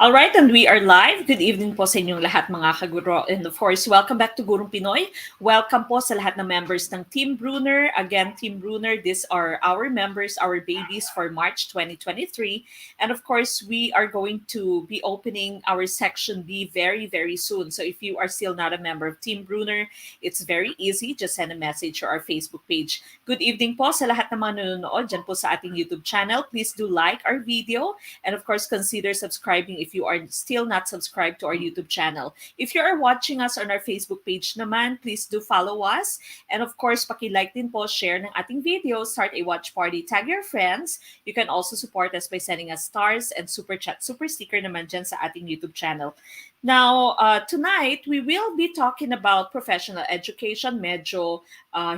All right, and we are live. Good evening po sa inyong lahat mga kaguro. And of course, welcome back to Gurong Pinoy. Welcome po sa lahat ng members ng Team Bruner. Again, Team Bruner, these are our members, our babies for March 2023. And of course, we are going to be opening our Section B very, very soon. So if you are still not a member of Team Bruner, it's very easy. Just send a message to our Facebook page. Good evening po sa lahat ng mga nanonood dyan po sa ating YouTube channel. Please do like our video. And of course, consider subscribing if you are still not subscribed to our YouTube channel. If you are watching us on our Facebook page naman, please do follow us. And of course, paki-like din po, share ng ating video, start a watch party, tag your friends. You can also support us by sending us stars and super chat, super sticker naman dyan sa ating YouTube channel. Now, tonight, we will be talking about professional education. Medyo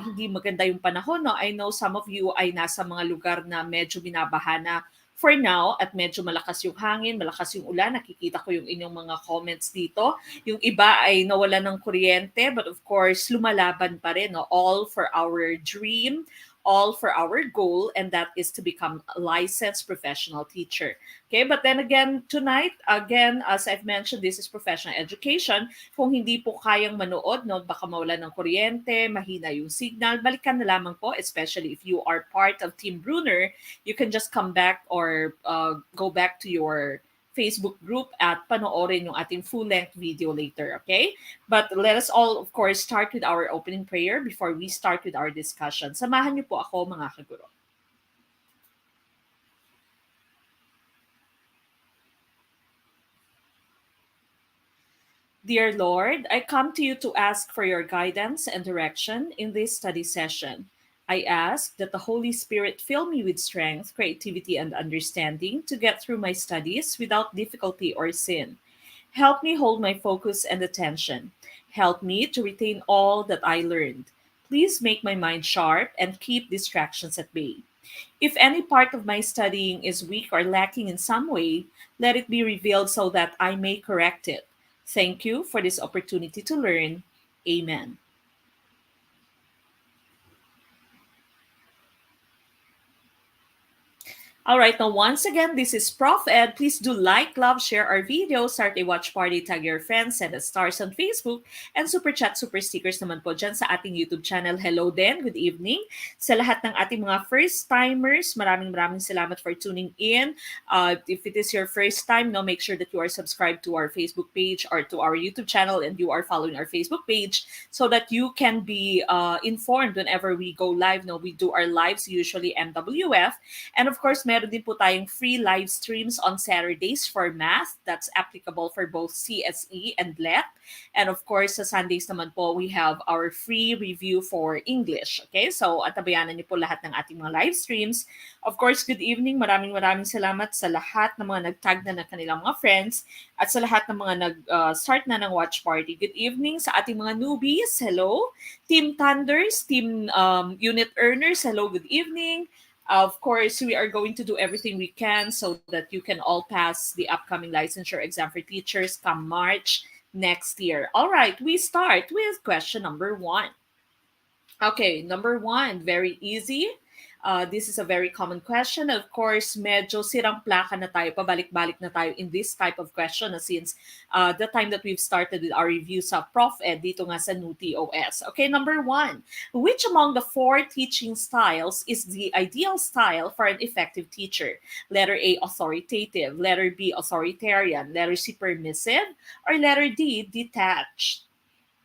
hindi maganda yung panahon. No? I know some of you ay nasa mga lugar na medyo binabaha na for now, at medyo malakas yung hangin, malakas yung ulan, nakikita ko yung inyong mga comments dito. Yung iba ay nawala ng kuryente, but of course, lumalaban pa rin. No? All for our dream, all for our goal, and that is to become a licensed professional teacher. Okay, but then again, tonight, again, as I've mentioned, this is professional education. Kung hindi po kayang manood, no, baka mawala ng kuryente, mahina yung signal, balikan na lamang po, especially if you are part of Team Bruner, you can just come back or go back to your Facebook group at panoorin yung ating full-length video later, okay? But let us all, of course, start with our opening prayer before we start with our discussion. Samahan niyo po ako, mga kaguro. Dear Lord, I come to you to ask for your guidance and direction in this study session. I ask that the Holy Spirit fill me with strength, creativity, and understanding to get through my studies without difficulty or sin. Help me hold my focus and attention. Help me to retain all that I learned. Please make my mind sharp and keep distractions at bay. If any part of my studying is weak or lacking in some way, let it be revealed so that I may correct it. Thank you for this opportunity to learn. Amen. All right, now once again, this is Prof. Ed. Please do like, love, share our video, start a watch party, tag your friends, send us stars on Facebook, and super chat, super stickers naman po dyan sa ating YouTube channel. Hello din, good evening. Sa lahat ng ating mga first-timers, maraming salamat for tuning in. If it is your first time, no, make sure that you are subscribed to our Facebook page or to our YouTube channel and you are following our Facebook page so that you can be informed whenever we go live. No, we do our lives, usually MWF. And of course, meron din po tayong free live streams on Saturdays for math. That's applicable for both CSE and LET. And of course, sa Sundays naman po, we have our free review for English. Okay? So, atabayanan niyo po lahat ng ating mga live streams. Of course, good evening. Maraming salamat sa lahat ng mga nag-tag na ng kanilang mga friends at sa lahat ng mga nag-start na ng watch party. Good evening sa ating mga newbies. Hello. Team Thunders, Team Unit Earners. Hello, good evening. Of course, we are going to do everything we can so that you can all pass the upcoming licensure exam for teachers come March next year. All right, we start with question number 1. Okay, number 1, very easy. This is a very common question. Of course, medyo sirang plaka na tayo, pabalik-balik na tayo in this type of question since the time that we've started with our review sa Prof. Ed dito nga sa new TOS. Okay, number 1. Which among the 4 teaching styles is the ideal style for an effective teacher? Letter A, authoritative. Letter B, authoritarian. Letter C, permissive. Or letter D, detached?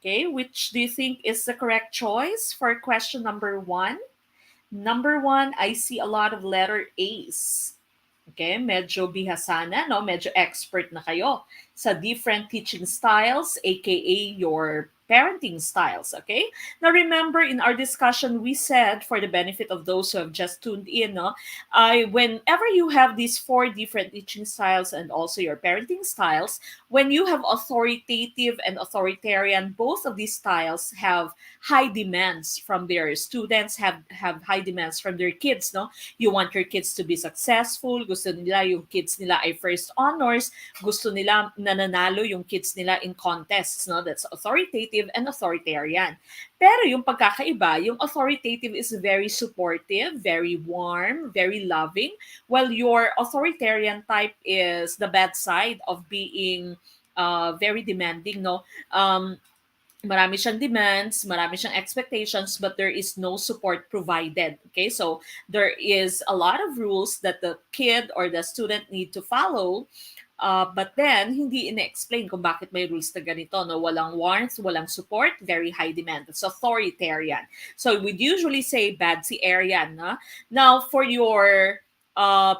Okay, which do you think is the correct choice for question number 1? Number 1, I see a lot of letter A's. Okay, medyo bihasana, no? Medyo expert na kayo sa different teaching styles, aka your parenting styles, okay? Now remember, in our discussion, we said, for the benefit of those who have just tuned in, no, whenever you have these 4 different teaching styles and also your parenting styles, when you have authoritative and authoritarian, both of these styles have high demands from their students, have high demands from their kids, no? You want your kids to be successful, gusto nila yung kids nila ay first honors, gusto nila nananalo yung kids nila in contests, no? That's authoritative and authoritarian. Pero yung pagkakaiba, yung authoritative is very supportive, very warm, very loving, while your authoritarian type is the bad side of being very demanding, no? Marami siyang demands, marami siyang expectations, but there is no support provided. Okay, so there is a lot of rules that the kid or the student need to follow. But then, hindi ina-explain kung bakit may rules na ganito. No? Walang warmth, walang support, very high demand. It's authoritarian. So we'd usually say bad si Aryan. No? Now, for your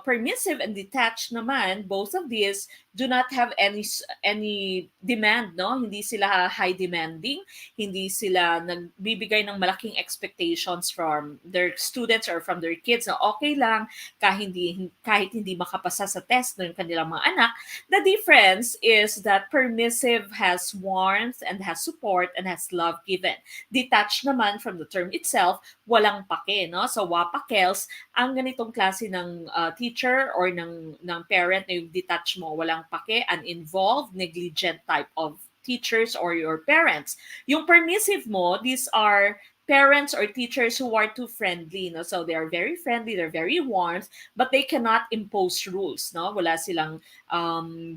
permissive and detached naman, both of these do not have any demand, no? Hindi sila high demanding, hindi sila nagbibigay ng malaking expectations from their students or from their kids na okay lang kahit hindi makapasa sa test ng kanilang mga anak. The difference is that permissive has warmth and has support and has love given. Detached naman from the term itself, walang pake, no? So wapakels, ang ganitong klase ng teacher or ng parent na yung detached mo, walang pake, uninvolved, negligent type of teachers or your parents. Yung permissive mo, these are parents or teachers who are too friendly, no? So they are very friendly, they're very warm, but they cannot impose rules, no? Wala silang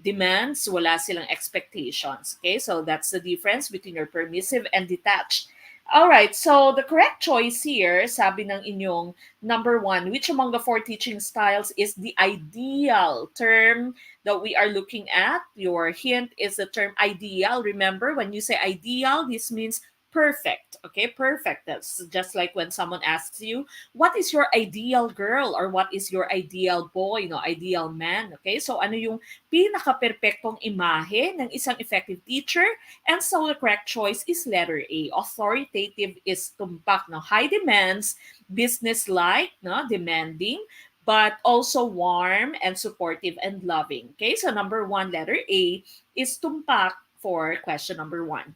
demands, wala silang expectations. Okay, so that's the difference between your permissive and detached. All right, so the correct choice here, sabi ng inyong number 1, which among the 4 teaching styles is the ideal term that we are looking at? Your hint is the term ideal. Remember, when you say ideal, this means perfect. Okay, perfect. That's just like when someone asks you, what is your ideal girl or what is your ideal boy, no, ideal man? Okay, so ano yung pinaka-perpektong imahe ng isang effective teacher? And so the correct choice is letter A. Authoritative is tumpak, no, high demands, business-like, no, demanding, but also warm and supportive and loving. Okay, so number 1, letter A, is tumpak for question number 1.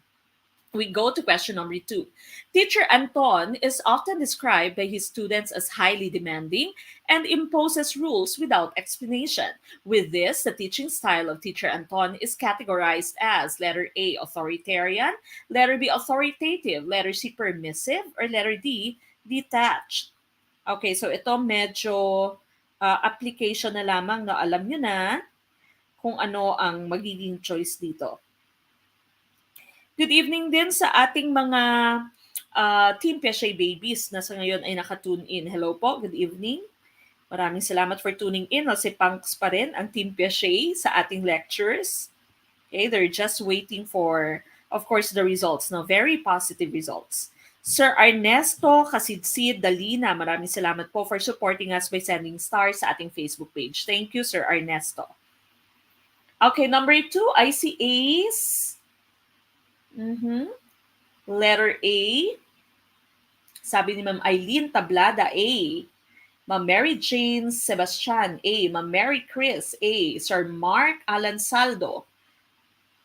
We go to question number 2. Teacher Anton is often described by his students as highly demanding and imposes rules without explanation. With this, the teaching style of Teacher Anton is categorized as letter A, authoritarian, letter B, authoritative, letter C, permissive, or letter D, detached. Okay, so ito medyo application na lamang na alam nyo na kung ano ang magiging choice dito. Good evening din sa ating mga Team Piaget babies na sa ngayon ay nakatune in. Hello po, good evening. Maraming salamat for tuning in. Si Punks pa rin ang Team Piaget sa ating lectures. Okay, they're just waiting for, of course, the results. No? Very positive results. Sir Ernesto Kasidsid Dalina, maraming salamat po for supporting us by sending stars sa ating Facebook page. Thank you, Sir Ernesto. Okay, number 2, I see Ace. Letter A. Sabi ni Ma'am Eileen Tablada, A. Ma'am Mary Jane Sebastian, A. Ma'am Mary Chris, A. Sir Mark Alan Saldo,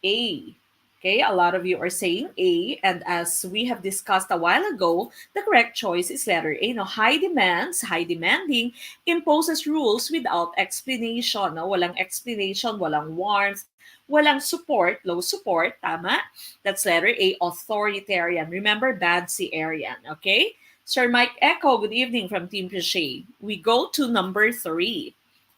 A. Okay, a lot of you are saying A, and as we have discussed a while ago, the correct choice is letter A. No, high demands, high demanding, imposes rules without explanation. No? Walang explanation, walang warmth, walang support, low support, tama? That's letter A, authoritarian. Remember, bad si Aryan, okay? Sir Mike Echo, good evening from Team Piaget. We go to number 3.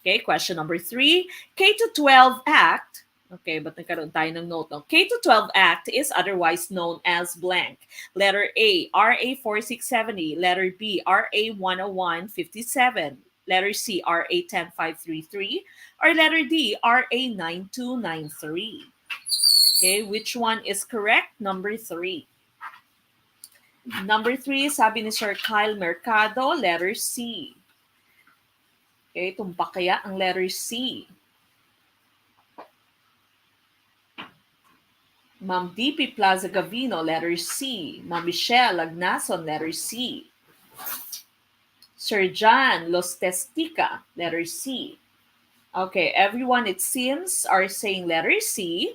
Okay, question number 3. K-12 Act. Okay, but nagkaroon tayo ng note. No? K-12 Act is otherwise known as blank. Letter A, RA 4670. Letter B, RA 10157. Letter C, RA 10533. Or letter D, RA 9293. Okay, which one is correct? Number 3. Number 3, sabi ni Sir Kyle Mercado, letter C. Okay, tumpak kaya ang letter C. Ma'am DP Plaza Gavino, letter C. Ma'am Michelle Agnason, letter C. Sir John Los Testica, letter C. Okay, everyone, it seems, are saying letter C.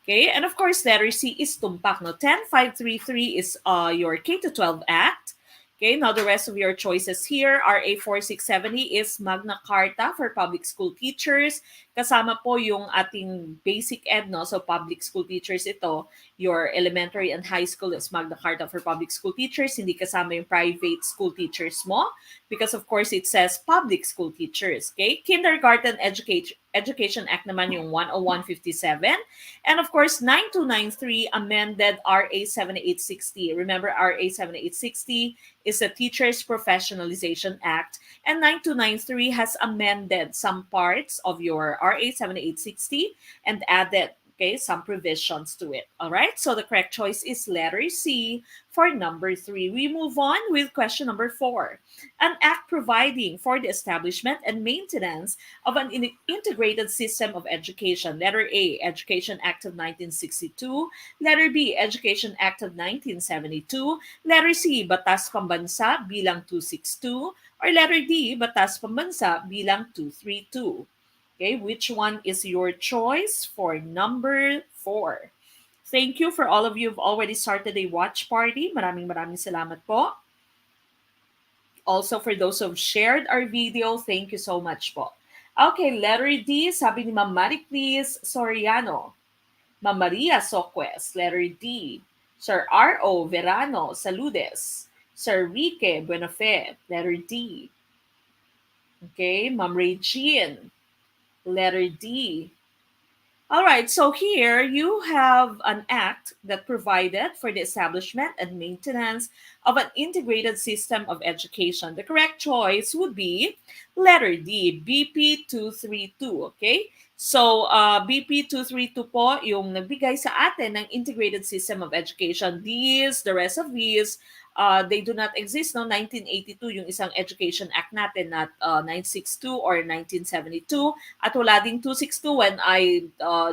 Okay, and of course, letter C is tumpak. No? 10533 is your K-12 Act. Okay, now the rest of your choices here, RA 4670 is Magna Carta for public school teachers. kasama po yung ating basic ed, no? So public school teachers ito, your elementary and high school is Magna Carta for public school teachers, hindi kasama yung private school teachers mo because of course it says public school teachers, okay? Kindergarten Education Act naman yung 10157. And of course, 9293 amended RA 7860. Remember, RA 7860 is the Teachers Professionalization Act, and 9293 has amended some parts of your RA 7860 and added, okay, some provisions to it. All right, so the correct choice is letter C for number 3. We move on with question number 4. An act providing for the establishment and maintenance of an integrated system of education. Letter A, Education Act of 1962. Letter B, Education Act of 1972. Letter C, Batas Pambansa bilang 262. Or letter D, Batas Pambansa bilang 232. Okay, which one is your choice for number 4? Thank you for all of you who've already started a watch party. Maraming salamat po. Also, for those who've shared our video, thank you so much po. Okay, letter D, sabi ni Ma'am Mariclis Soriano. Ma'am Maria Soques, letter D. Sir R.O. Verano Saludes. Sir Rique Buenafe, letter D. Okay, Ma'am Regine, letter D. All right, so here you have an act that provided for the establishment and maintenance of an integrated system of education. The correct choice would be letter D, BP 232, okay? So, BP 232 po yung nagbigay sa atin ng integrated system of education. The rest of these, they do not exist, no? 1982 yung isang education act natin, not 962 or 1972. At wala ding 262. When I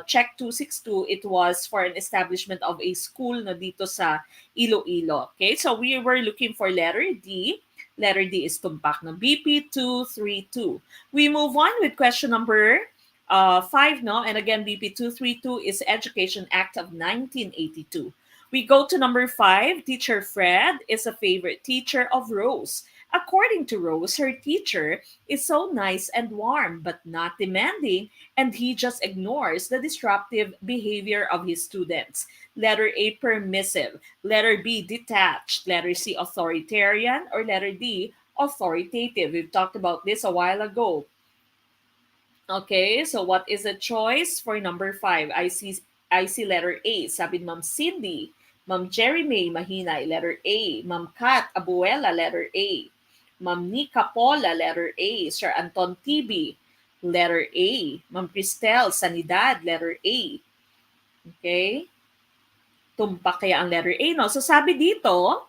checked 262, it was for an establishment of a school na dito sa Iloilo. Okay, so we were looking for letter D. Letter D is tumpak na BP 232. We move on with question number 5, no? And again, BP 232 is Education Act of 1982. We go to number 5. Teacher Fred is a favorite teacher of Rose. According to Rose, her teacher is so nice and warm but not demanding, and he just ignores the disruptive behavior of his students. Letter A, permissive. Letter B, detached. Letter C, authoritarian. Or letter D, authoritative. We've talked about this a while ago. Okay, so what is the choice for number 5? I see letter A. Sabi ni Ma'am Cindy. Ma'am Jerry May Mahinay, letter A. Ma'am Kat Abuela, letter A. Ma'am Nika Paula, letter A. Sir Anton TB, letter A. Ma'am Cristel Sanidad, letter A. Okay? Tumpak kaya ang letter A, no? So sabi dito,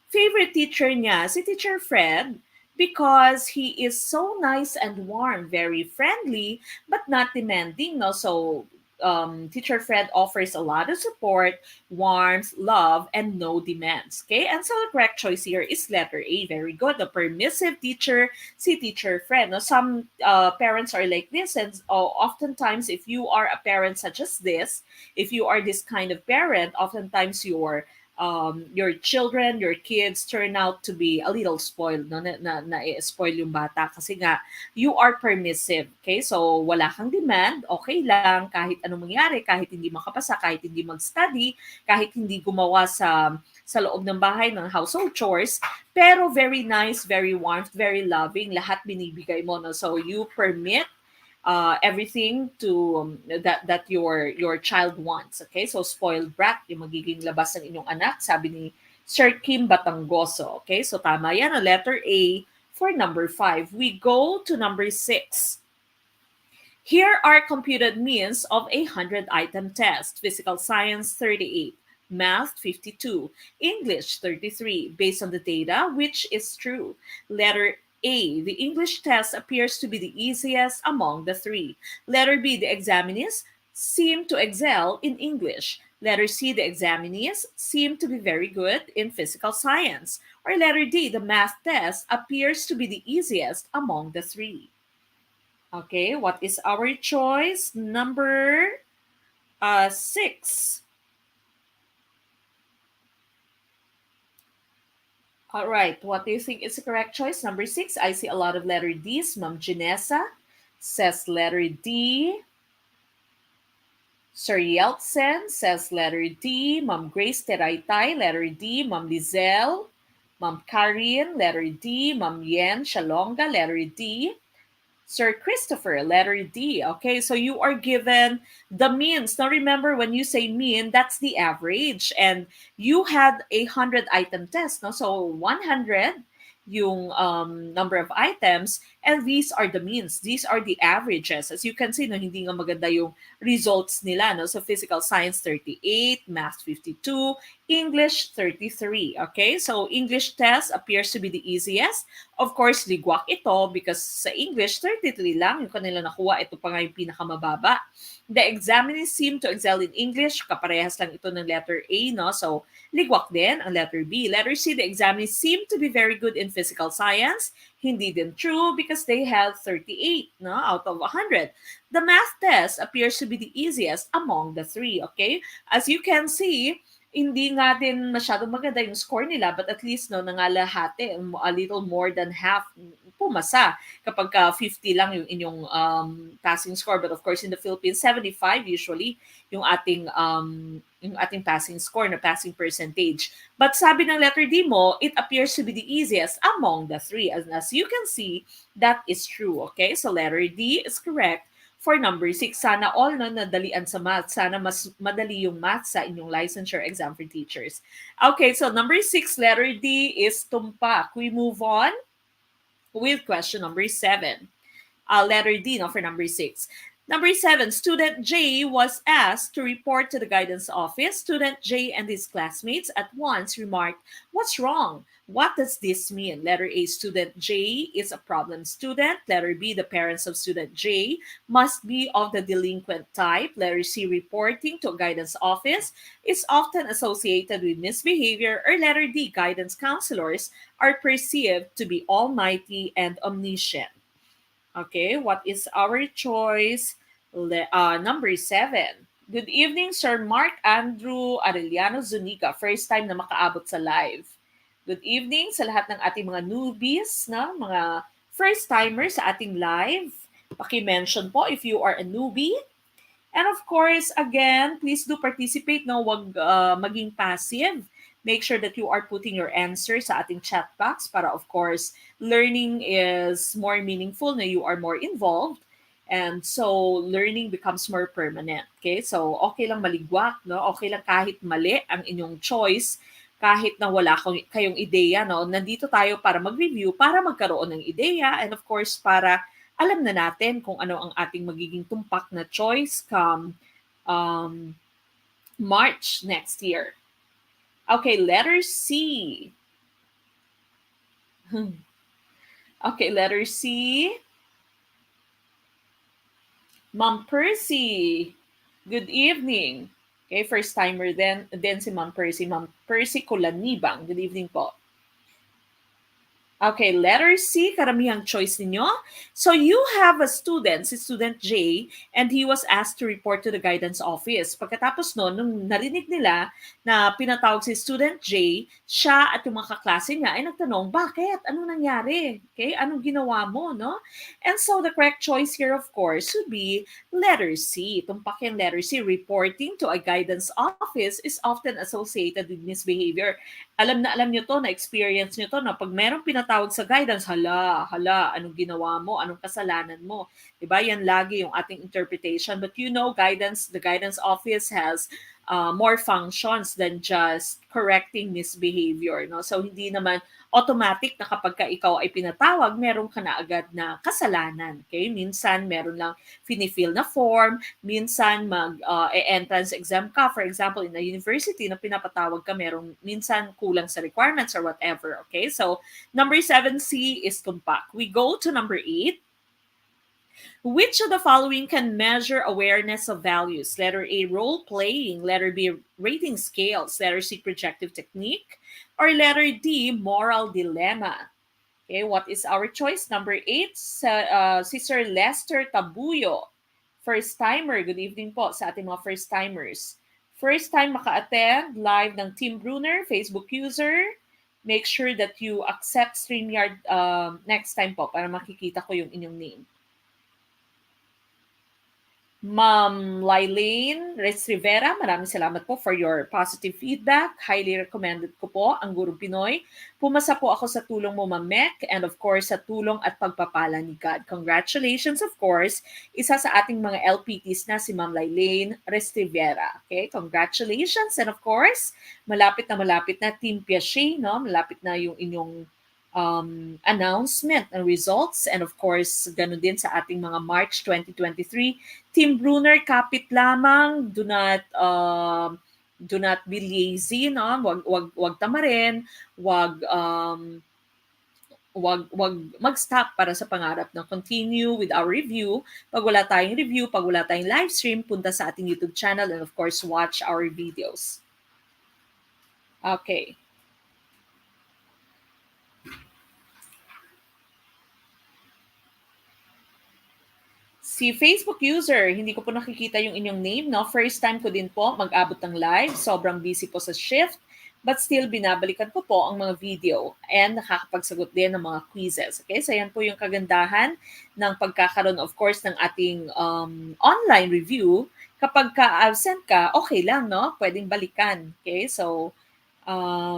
favorite teacher niya, si Teacher Fred, because he is so nice and warm, very friendly, but not demanding, no? So Teacher Fred offers a lot of support, warmth, love, and no demands. Okay, and so the correct choice here is letter A. Very good. The permissive teacher, si Teacher Fred. Now, some parents are like this, and oftentimes, if you are a parent such as this, if you are this kind of parent, oftentimes your children, your kids turn out to be a little spoiled, no? Na spoil yung bata kasi nga you are permissive. Okay? So wala kang demand, okay lang kahit anong mangyari, kahit hindi makapasa, kahit hindi mag-study, kahit hindi gumawa sa loob ng bahay ng household chores, pero very nice, very warm, very loving, lahat binibigay mo, no? So you permit everything to that your child wants. Okay, so spoiled brat yung magiging labas ng inyong anak, sabi ni Sir Kim Batanggoso. Okay, so tama yan, a letter A for number 5. We go to number 6. Here are computed means of a 100-item test. Physical science 38, math 52, English 33. Based on the data, which is true? Letter A, the English test appears to be the easiest among the three. Letter B, the examinees seem to excel in English. Letter C, the examinees seem to be very good in physical science. Or letter D, the math test appears to be the easiest among the three. Okay, what is our choice? Number 6. All right, what do you think is the correct choice? Number 6, I see a lot of letter D's. Ma'am Janessa, says letter D. Sir Yeltsin says letter D. Ma'am Grace Teraytay, letter D. Ma'am Lizelle. Ma'am Karin, letter D. Ma'am Yen Shalonga, letter D. Sir Christopher, letter D. Okay, so you are given the means. Now remember, when you say mean, that's the average. And you had a 100-item test. No? So 100 yung number of items, and these are the means. These are the averages. As you can see, no, hindi nga maganda yung results nila. No? So physical science, 38, math, 52, English, 33. Okay, so English test appears to be the easiest. Of course, ligwak ito because sa English, 33 lang yung kanila nakuha. Ito pa nga yung pinakamababa. The examinees seem to excel in English. Kaparehas lang ito ng letter A, no? So, ligwak din ang letter B. Letter C, the examinees seem to be very good in physical science. Hindi din true because they have 38, no, out of 100. The math test appears to be the easiest among the three, okay? As you can see, hindi nga din masyadong maganda yung score nila, but at least no, nangalahati, a little more than half pumasa kapag 50 lang yung inyong passing score. But of course, in the Philippines, 75 usually yung ating passing score na passing percentage. But sabi ng letter D mo, it appears to be the easiest among the three. As you can see, that is true. Okay, so letter D is correct. For number 6, sana all no nadalian sa math. Sana mas madali yung math sa inyong licensure exam for teachers. Okay, so number 6, letter D is tumpak. We move on with question number 7. Letter D, no, for number 6. Number 7, student J was asked to report to the guidance office. Student J and his classmates at once remarked, "What's wrong? What does this mean?" Letter A, student J is a problem student. Letter B, the parents of student J must be of the delinquent type. Letter C, reporting to a guidance office is often associated with misbehavior. Or letter D, guidance counselors are perceived to be almighty and omniscient. Okay, what is our choice? Number 7. Good evening, Sir Mark Andrew Arellano Zuniga. First time na makaabot sa live. Good evening sa lahat ng ating mga newbies, na mga first-timers sa ating live. Paki-mention po if you are a newbie. And of course, again, please do participate. No, wag maging passive. Make sure that you are putting your answer sa ating chat box para, of course, learning is more meaningful na you are more involved. And so, learning becomes more permanent. Okay? So, okay lang maligwak, no? Okay lang kahit mali ang inyong choice, kahit na wala kayong ideya, no? Nandito tayo para mag-review, para magkaroon ng ideya, and of course, para alam na natin kung ano ang ating magiging tumpak na choice come March next year. Okay, letter C. Okay, letter C. Ma'am Percy. Good evening. Okay, first timer then si Ma'am Percy. Ma'am Percy Kulanibang. Good evening po. Okay, letter C, karamihang choice ninyo. So you have a student, si student J, and he was asked to report to the guidance office. Pagkatapos noon, nung narinig nila na pinatawag si student J, siya at yung mga kaklase niya ay nagtanong, bakit? Anong nangyari? Okay, anong ginawa mo, no? And so the correct choice here, of course, would be letter C. Tumpak yung letter C, reporting to a guidance office is often associated with misbehavior. Alam nyo to, na-experience nyo to, na pag merong pinatawag sa guidance, hala, anong ginawa mo, anong kasalanan mo. Diba? Yan lagi yung ating interpretation. But you know, the guidance office has more functions than just correcting misbehavior. No? So, hindi naman automatic na kapag ka ikaw ay pinatawag, meron ka na agad na kasalanan. Okay? Minsan, meron lang finifill na form. Minsan, mag-entrance exam ka. For example, in a university na pinapatawag ka, merong minsan kulang sa requirements or whatever. Okay? So, number 7C is tumpak. We go to number 8. Which of the following can measure awareness of values? Letter A, role playing. Letter B, rating scales. Letter C, projective technique. Or letter D, moral dilemma. Okay, what is our choice? Number 8, si Sir Lester Tabuyo. First timer. Good evening po sa ating mga first timers. First time maka-attend live ng Team Brunner, Facebook user. Make sure that you accept StreamYard next time po para makikita ko yung inyong name. Ma'am Lylene Rivera, maraming salamat po for your positive feedback. Highly recommended ko po ang Gurong Pinoy. Pumasa po ako sa tulong mo, Ma'am Mek, and of course sa tulong at pagpapala ni God. Congratulations, of course, isa sa ating mga LPTs na si Ma'am Lylene Rivera. Okay, congratulations. And of course, malapit na Team Piaget, no? Malapit na yung inyong announcement ng results, and of course ganun din sa ating mga March 2023. Team Brunner, kapit lamang, do not be lazy, no? Wag tamarin, wag mag-stop para sa pangarap na continue with our review. Pag wala tayong review, pag wala tayong live stream, punta sa ating YouTube channel and of course watch our videos. Okay. Si Facebook user, hindi ko po nakikita yung inyong name, no? First time ko din po mag-abot ng live. Sobrang busy po sa shift. But still, binabalikan ko po ang mga video and nakakapagsagot din ng mga quizzes. Okay? So, yan po yung kagandahan ng pagkakaroon, of course, ng ating online review. Kapag ka-absent ka, okay lang, no? Pwedeng balikan. Okay? So,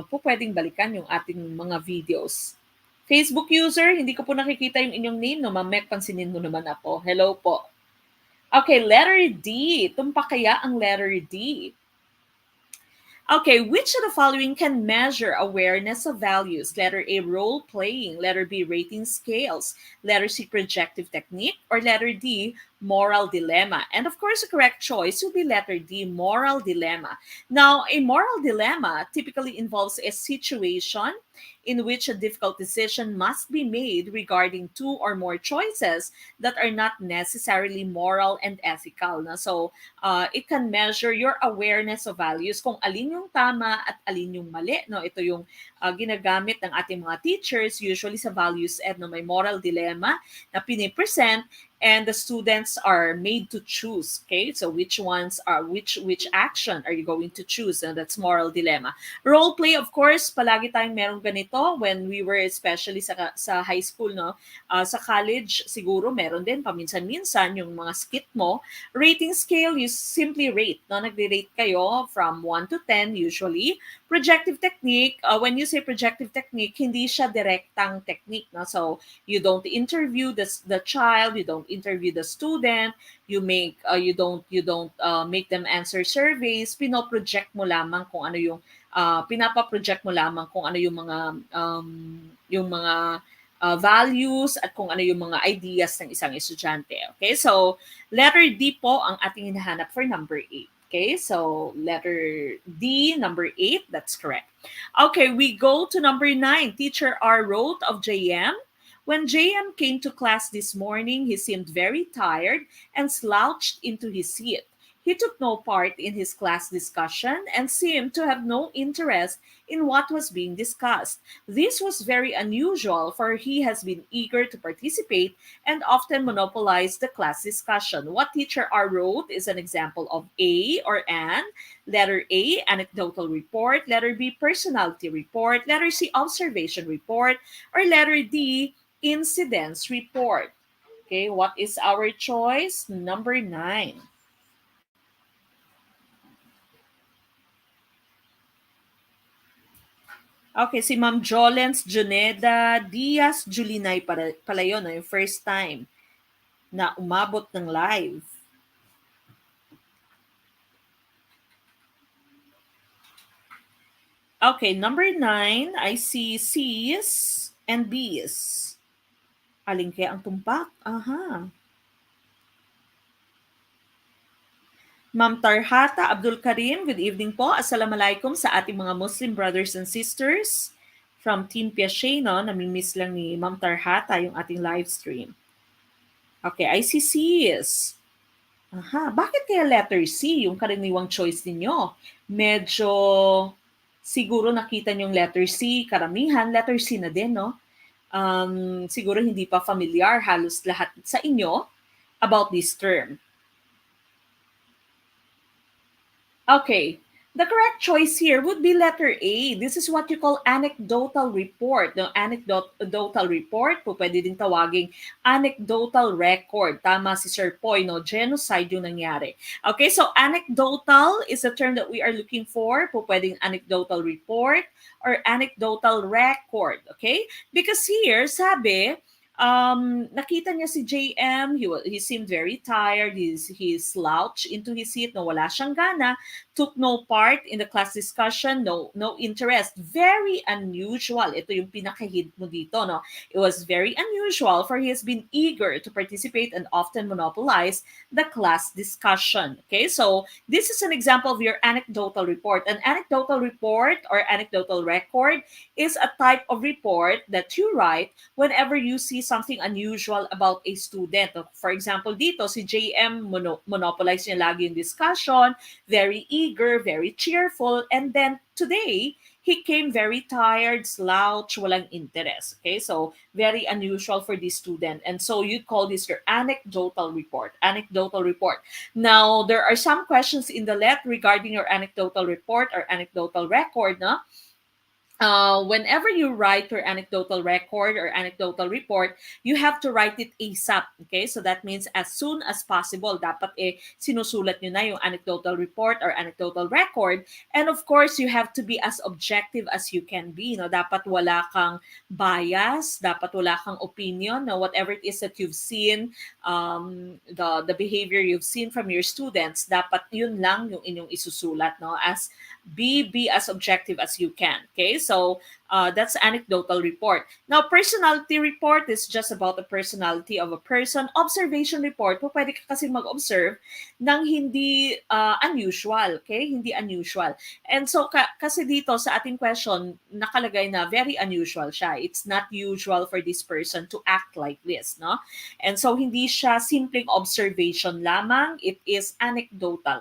po pwedeng balikan yung ating mga videos. Facebook user, hindi ko po nakikita yung inyong name, no? Ma'am Mek, pansinin mo naman ako. Hello po. Okay, letter D. Tumpa kaya ang letter D? Okay, which of the following can measure awareness of values? Letter A, role playing. Letter B, rating scales. Letter C, projective technique. Or letter D, moral dilemma. And of course, the correct choice would be letter D, moral dilemma. Now, a moral dilemma typically involves a situation in which a difficult decision must be made regarding two or more choices that are not necessarily moral and ethical. Na? So, it can measure your awareness of values, kung alin yung tama at alin yung mali. No? Ito yung ginagamit ng ating mga teachers usually sa values ed, no? May moral dilemma na pinipresent and the students are made to choose. Okay, so which action are you going to choose? And that's moral dilemma. Role play, of course, palagi tayong merong ganito when we were especially sa high school, no? Sa college siguro meron din paminsan-minsan yung mga skit mo. Rating scale, you simply rate, no? Nagre-rate kayo from 1 to 10 usually. Projective technique, when you say projective technique, hindi siya direktang technique, no? So you don't interview the child, you don't interview the student, you don't make them answer surveys. Pinapa-project mo lamang kung ano yung mga values at kung ano yung mga ideas ng isang estudyante. Okay, so letter D po ang ating hinahanap for number 8. Okay, so letter D, number 8, that's correct. Okay, we go to number 9. Teacher R wrote of JM. When JM came to class this morning, he seemed very tired and slouched into his seat. He took no part in his class discussion and seemed to have no interest in what was being discussed. This was very unusual, for he has been eager to participate and often monopolized the class discussion. What teacher R wrote is an example of A or an. Letter A, anecdotal report. Letter B, personality report. Letter C, observation report. Or letter D, incidents report. Okay, what is our choice? Number 9. Okay, si Ma'am Jolens Juneda Diaz Julinay pala yun, yung first time na umabot ng live. Okay, number 9, I see C's and B's. Alin kaya ang tumpak? Aha. Ma'am Tarhata Abdul Karim, good evening po. Assalamualaikum sa ating mga Muslim brothers and sisters from Team Piaget, no? Namimiss lang ni Ma'am Tarhata yung ating live stream. Okay, ICCs. Aha, bakit kaya letter C yung karaniwang choice ninyo? Medyo siguro nakita niyong letter C, karamihan, letter C na din, no? Siguro hindi pa familiar halos lahat sa inyo about this term. Okay. The correct choice here would be letter A. This is what you call anecdotal report. No, anecdotal report po pwede din tawaging anecdotal record. Tama si Sir Poy, no? Genocide yung nangyari. Okay, so anecdotal is the term that we are looking for. Po pwedeng anecdotal report or anecdotal record. Okay? Because here, sabi, nakita niya si JM, he seemed very tired, he slouched into his seat, no, wala siyang gana, took no part in the class discussion, no interest. Very unusual. Ito yung pinaka-hint mo dito, no? It was very unusual for he has been eager to participate and often monopolize the class discussion. Okay, so this is an example of your anecdotal report. An anecdotal report or anecdotal record is a type of report that you write whenever you see something unusual about a student. For example, dito si JM monopolize niya lagi yung discussion, very eager, very cheerful, and then today he came very tired, slouch, walang interest. Okay, so very unusual for this student, and so you call this your anecdotal report. Anecdotal report. Now there are some questions in the let regarding your anecdotal report or anecdotal record, no? Whenever you write your anecdotal record or anecdotal report, you have to write it ASAP. Okay? So that means as soon as possible. Dapat sinusulat nyo na yung anecdotal report or anecdotal record. And of course, you have to be as objective as you can be. No? Dapat wala kang bias. Dapat wala kang opinion. No? Whatever it is that you've seen, the behavior you've seen from your students, dapat yun lang yung inyong isusulat. No? Be as objective as you can. Okay, so that's anecdotal report. Now, personality report is just about the personality of a person. Observation report, po pwede ka kasi mag-observe ng hindi unusual. Okay, hindi unusual. And so kasi dito sa ating question nakalagay na very unusual siya. It's not usual for this person to act like this, no? And so hindi siya simpleng observation lamang. It is anecdotal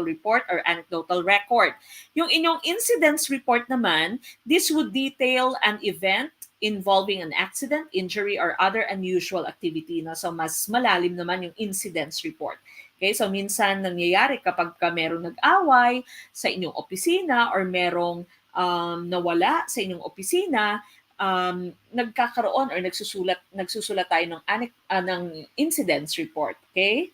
report or anecdotal record. Yung inyong incidents report naman, this would detail an event involving an accident, injury, or other unusual activity. No? So, mas malalim naman yung incidents report. Okay, so minsan nangyayari kapag merong nag-away sa inyong opisina or merong nawala sa inyong opisina, nagkakaroon or nagsusulat tayo ng incidents report. Okay?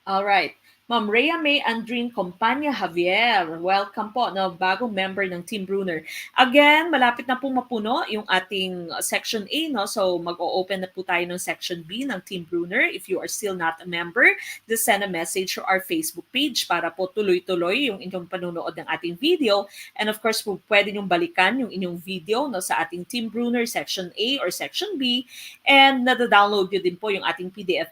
All right. Ma'am Rhea May Andrin Compania Javier, welcome po na bagong member ng Team Bruner. Again, malapit na pong mapuno yung ating Section A, no? So mag-o-open na po tayo ng Section B ng Team Bruner. If you are still not a member, just send a message to our Facebook page para po tuloy-tuloy yung inyong panunood ng ating video. And of course, po pwede nyong balikan yung inyong video, no, sa ating Team Bruner Section A or Section B. And nada-download nyo din po yung ating PDF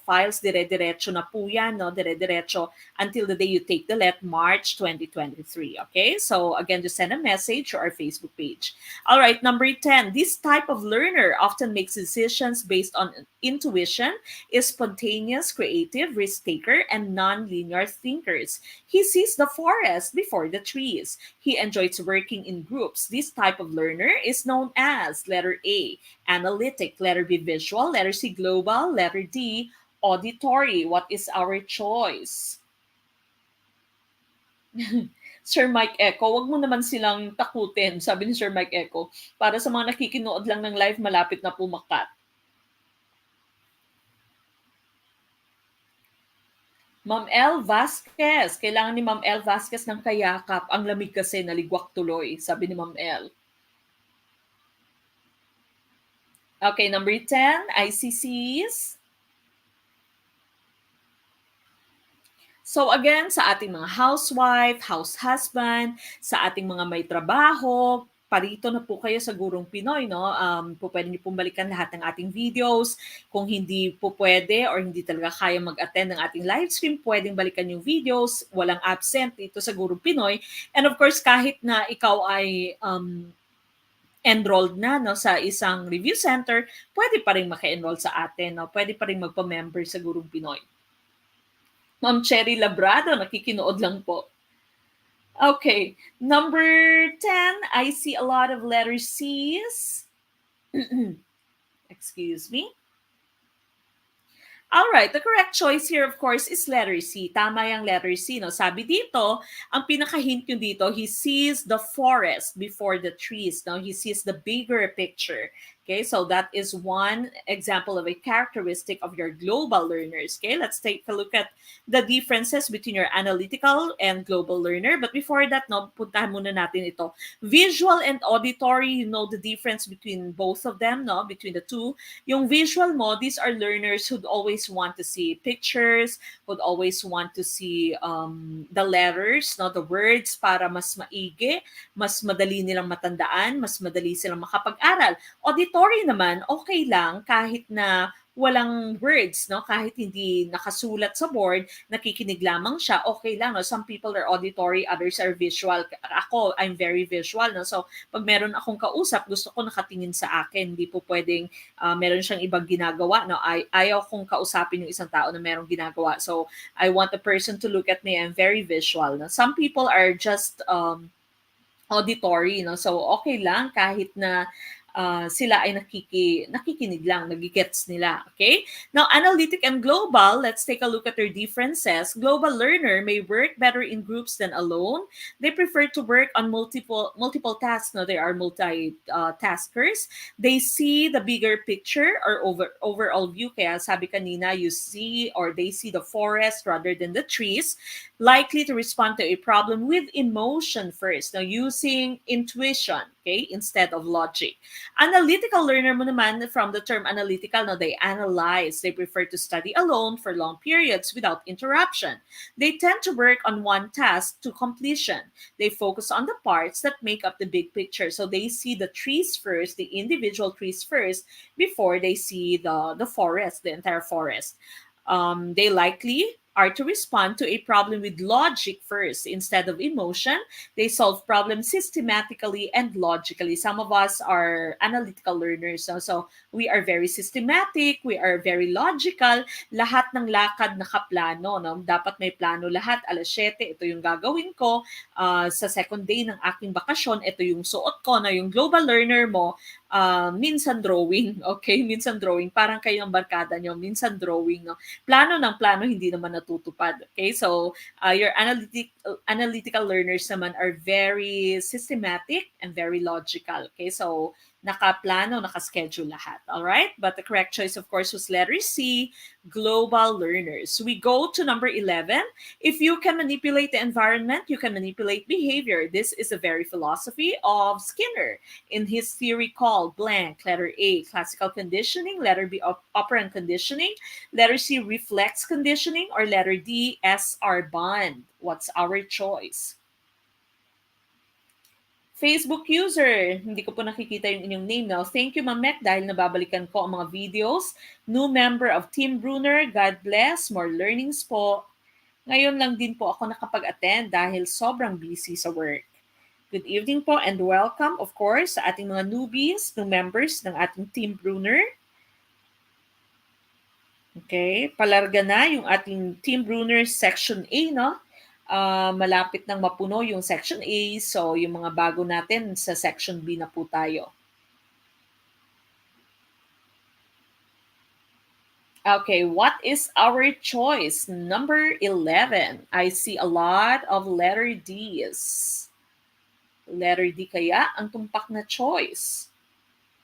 files, dire-diretso na po yan, no? Dire-diretso until the day you take the let, March 2023. Okay? So, again, just send a message to our Facebook page. All right, number 10. This type of learner often makes decisions based on intuition, is spontaneous, creative, risk-taker, and non-linear thinkers. He sees the forest before the trees. He enjoys working in groups. This type of learner is known as letter A, analytic, letter B, visual, letter C, global, letter D, auditory. What is our choice? Sir Mike Echo, wag mo naman silang takutin, sabi ni Sir Mike Echo. Para sa mga nakikinood lang ng live, malapit na pumakat. Ma'am L. Vasquez. Kailangan ni Ma'am L. Vasquez ng kayakap. Ang lamig kasi, naligwak tuloy, sabi ni Ma'am L. Okay, number 10, ICCs. So again, sa ating mga housewife, house husband, sa ating mga may trabaho, parito na po kayo sa Gurong Pinoy, no? Po pwede niyo pong balikan lahat ng ating videos. Kung hindi po pwede or hindi talaga kaya mag-attend ng ating live stream, pwedeng balikan yung videos. Walang absent dito sa Gurong Pinoy. And of course, kahit na ikaw ay enrolled na, no, sa isang review center, pwede pa rin maka-enroll sa atin, no? Pwede pa rin magpa-member sa Gurong Pinoy. Ma'am Cherry Labrado, nakikinood lang po. Okay, number 10, I see a lot of letter C's. Excuse me. Alright, the correct choice here, of course, is letter C. Tama yung letter C, no? Sabi dito, ang pinaka-hint nyo dito, he sees the forest before the trees, no? He sees the bigger picture. Okay, so that is one example of a characteristic of your global learners. Okay, let's take a look at the differences between your analytical and global learner. But before that, no, puntahan muna natin ito. Visual and auditory, you know the difference between both of them, no? Between the two. Yung visual mo, these are learners who'd always want to see pictures, who'd always want to see the letters, no, the words para mas maigi, mas madali nilang matandaan, mas madali silang makapag-aral. Auditory naman, okay lang kahit na walang words, no? Kahit hindi nakasulat sa board, nakikinig lamang siya, okay lang, no? Some people are auditory, others are visual. Ako, I'm very visual, no? So, pag meron akong kausap, gusto ko nakatingin sa akin. Hindi po pwedeng meron siyang ibang ginagawa, no? Ayaw kong kausapin yung isang tao na merong ginagawa. So, I want the person to look at me. I'm very visual. No? Some people are just auditory, no? So, okay lang kahit na sila ay nakikinig lang, nagigets nila. Okay? Now, analytic and global, let's take a look at their differences. Global learner may work better in groups than alone. They prefer to work on multiple tasks. No, they are multi-taskers. They see the bigger picture or overall view. Kaya sabi kanina, you see or they see the forest rather than the trees. Likely to respond to a problem with emotion first. Now, using intuition, okay, instead of logic. Analytical learner mo naman, from the term analytical, no, they analyze. They prefer to study alone for long periods without interruption. They tend to work on one task to completion. They focus on the parts that make up the big picture. So they see the trees first, the individual trees first, before they see the forest, the entire forest. They likely are to respond to a problem with logic first instead of emotion. They solve problems systematically and logically. Some of us are analytical learners. So we are very systematic, we are very logical. Lahat ng lakad nakaplano. No? Dapat may plano lahat. Alas 7, ito yung gagawin ko. Sa second day ng aking bakasyon, ito yung suot ko. Na yung global learner mo, minsan drawing. Okay? Minsan drawing. Parang kayo ang barkada nyo. Minsan drawing. No? Plano ng plano, hindi naman natutupad. Okay? So, your analytical learners naman are very systematic and very logical. Okay? So, nakaplano, nakaschedule lahat. All right? But the correct choice, of course, was letter C, global learners. We go to number 11. If you can manipulate the environment, you can manipulate behavior. This is a very philosophy of Skinner in his theory called blank. Letter A, classical conditioning. Letter B, operant conditioning. Letter C, reflex conditioning. Or letter D, SR bond. What's our choice? Facebook user, hindi ko po nakikita yung inyong name now. Thank you, Ma'am Mek, dahil nababalikan ko ang mga videos. New member of Team Bruner, God bless, more learnings po. Ngayon lang din po ako nakapag-attend dahil sobrang busy sa work. Good evening po and welcome, of course, sa ating mga newbies, new members ng ating Team Bruner. Okay, palarga na yung ating Team Bruner Section A, no? Malapit nang mapuno yung Section A, so yung mga bago natin sa Section B na po tayo. Okay, what is our choice? Number 11. I see a lot of letter D's. Letter D kaya ang tumpak na choice.